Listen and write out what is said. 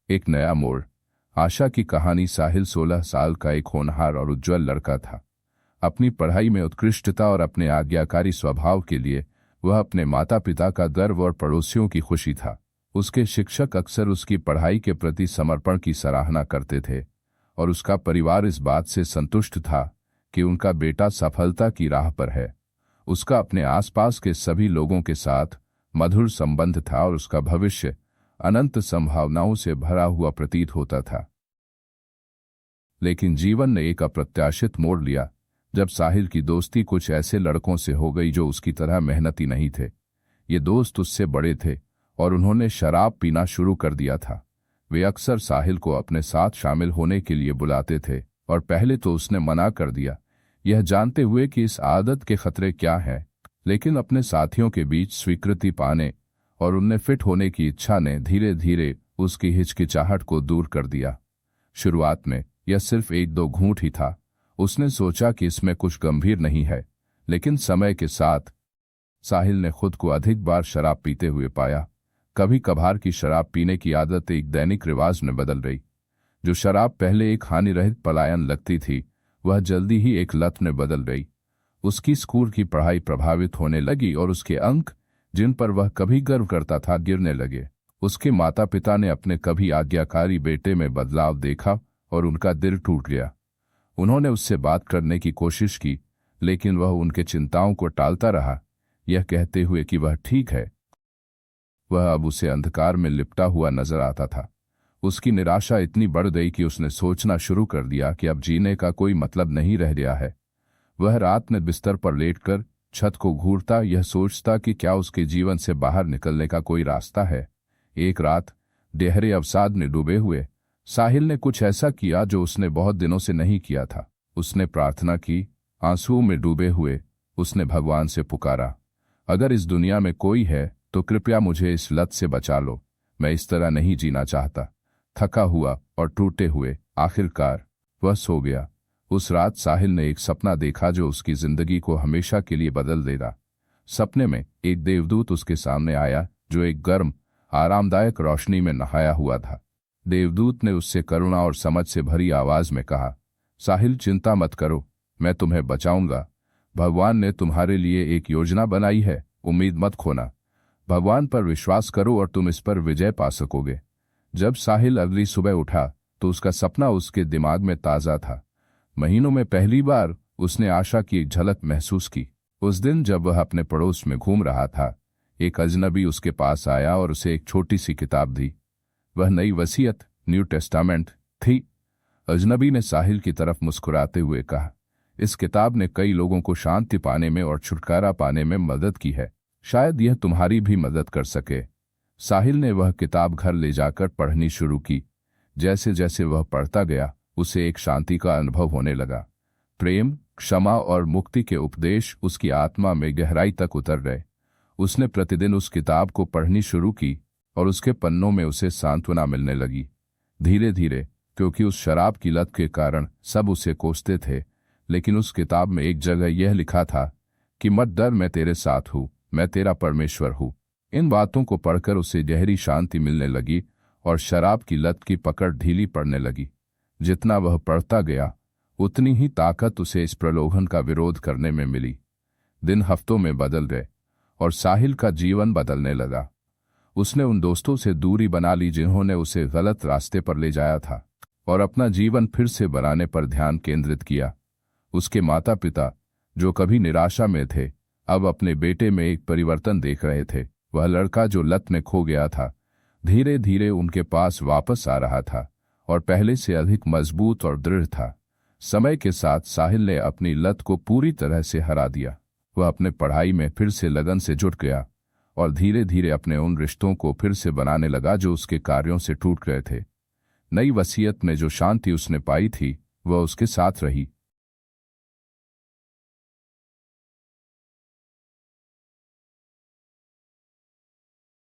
एक नया मोड़। आशा की कहानी। साहिल 16 साल का एक होनहार और उज्जवल लड़का था। अपनी पढ़ाई में उत्कृष्टता और अपने आज्ञाकारी स्वभाव के लिए वह अपने माता पिता का गर्व और पड़ोसियों की खुशी था। उसके शिक्षक अक्सर उसकी पढ़ाई के प्रति समर्पण की सराहना करते थे और उसका परिवार इस बात से संतुष्ट था कि उनका बेटा सफलता की राह पर है। उसका अपने आसपास के सभी लोगों के साथ मधुर संबंध था और उसका भविष्य अनंत संभावनाओं से भरा हुआ प्रतीत होता था। लेकिन जीवन ने एक अप्रत्याशित मोड़ लिया जब साहिल की दोस्ती कुछ ऐसे लड़कों से हो गई जो उसकी तरह मेहनती नहीं थे। ये दोस्त उससे बड़े थे और उन्होंने शराब पीना शुरू कर दिया था। वे अक्सर साहिल को अपने साथ शामिल होने के लिए बुलाते थे और पहले तो उसने मना कर दिया, यह जानते हुए कि इस आदत के खतरे क्या हैं। लेकिन अपने साथियों के बीच स्वीकृति पाने और उनमें फिट होने की इच्छा ने धीरे धीरे उसकी हिचकिचाहट को दूर कर दिया। शुरुआत में यह सिर्फ 1-2 घूंट ही था। उसने सोचा कि इसमें कुछ गंभीर नहीं है, लेकिन समय के साथ साहिल ने खुद को अधिक बार शराब पीते हुए पाया। कभी कभार की शराब पीने की आदत एक दैनिक रिवाज में बदल गई। जो शराब पहले एक हानिरहित पलायन लगती थी, वह जल्दी ही एक लत में बदल गई। उसकी स्कूल की पढ़ाई प्रभावित होने लगी और उसके अंक, जिन पर वह कभी गर्व करता था, गिरने लगे। उसके माता पिता ने अपने कभी आज्ञाकारी बेटे में बदलाव देखा और उनका दिल टूट गया। उन्होंने उससे बात करने की कोशिश की, लेकिन वह उनके चिंताओं को टालता रहा, यह कहते हुए कि वह ठीक है। वह अब उसे अंधकार में लिपटा हुआ नजर आता था। उसकी निराशा इतनी बढ़ गई कि उसने सोचना शुरू कर दिया कि अब जीने का कोई मतलब नहीं रह गया है। वह रात में बिस्तर पर लेटकर छत को घूरता, यह सोचता कि क्या उसके जीवन से बाहर निकलने का कोई रास्ता है। एक रात गहरे अवसाद में डूबे हुए साहिल ने कुछ ऐसा किया जो उसने बहुत दिनों से नहीं किया था। उसने प्रार्थना की। आंसुओं में डूबे हुए उसने भगवान से पुकारा, अगर इस दुनिया में कोई है तो कृपया मुझे इस लत से बचा लो। मैं इस तरह नहीं जीना चाहता। थका हुआ और टूटे हुए आखिरकार वह सो गया। उस रात साहिल ने एक सपना देखा जो उसकी जिंदगी को हमेशा के लिए बदल देगा। सपने में एक देवदूत उसके सामने आया जो एक गर्म आरामदायक रोशनी में नहाया हुआ था। देवदूत ने उससे करुणा और समझ से भरी आवाज में कहा, साहिल, चिंता मत करो, मैं तुम्हें बचाऊंगा। भगवान ने तुम्हारे लिए एक योजना बनाई है, उम्मीद मत खोना। भगवान पर विश्वास करो और तुम इस पर विजय पा सकोगे। जब साहिल अगली सुबह उठा तो उसका सपना उसके दिमाग में ताज़ा था। महीनों में पहली बार उसने आशा की एक झलक महसूस की। उस दिन जब वह अपने पड़ोस में घूम रहा था, एक अजनबी उसके पास आया और उसे एक छोटी सी किताब दी। वह नई वसीयत, न्यू टेस्टामेंट थी। अजनबी ने साहिल की तरफ मुस्कुराते हुए कहा, इस किताब ने कई लोगों को शांति पाने में और छुटकारा पाने में मदद की है। शायद यह तुम्हारी भी मदद कर सके। साहिल ने वह किताब घर ले जाकर पढ़नी शुरू की। जैसे जैसे वह पढ़ता गया, उसे एक शांति का अनुभव होने लगा। प्रेम, क्षमा और मुक्ति के उपदेश उसकी आत्मा में गहराई तक उतर गए। उसने प्रतिदिन उस किताब को पढ़नी शुरू की और उसके पन्नों में उसे सांत्वना मिलने लगी। धीरे धीरे, क्योंकि उस शराब की लत के कारण सब उसे कोसते थे, लेकिन उस किताब में एक जगह यह लिखा था कि मत डर, मैं तेरे साथ हूँ, मैं तेरा परमेश्वर हूँ। इन बातों को पढ़कर उसे गहरी शांति मिलने लगी और शराब की लत की पकड़ ढीली पड़ने लगी। जितना वह पढ़ता गया, उतनी ही ताकत उसे इस प्रलोभन का विरोध करने में मिली। दिन हफ्तों में बदल गए और साहिल का जीवन बदलने लगा। उसने उन दोस्तों से दूरी बना ली जिन्होंने उसे गलत रास्ते पर ले जाया था और अपना जीवन फिर से बनाने पर ध्यान केंद्रित किया। उसके माता पिता, जो कभी निराशा में थे, अब अपने बेटे में एक परिवर्तन देख रहे थे। वह लड़का जो लत में खो गया था, धीरे धीरे उनके पास वापस आ रहा था और पहले से अधिक मजबूत और दृढ़ था। समय के साथ साहिल ने अपनी लत को पूरी तरह से हरा दिया। वह अपने पढ़ाई में फिर से लगन से जुट गया और धीरे धीरे अपने उन रिश्तों को फिर से बनाने लगा जो उसके कार्यों से टूट गए थे। नई वसीयत में जो शांति उसने पाई थी, वह उसके साथ रही।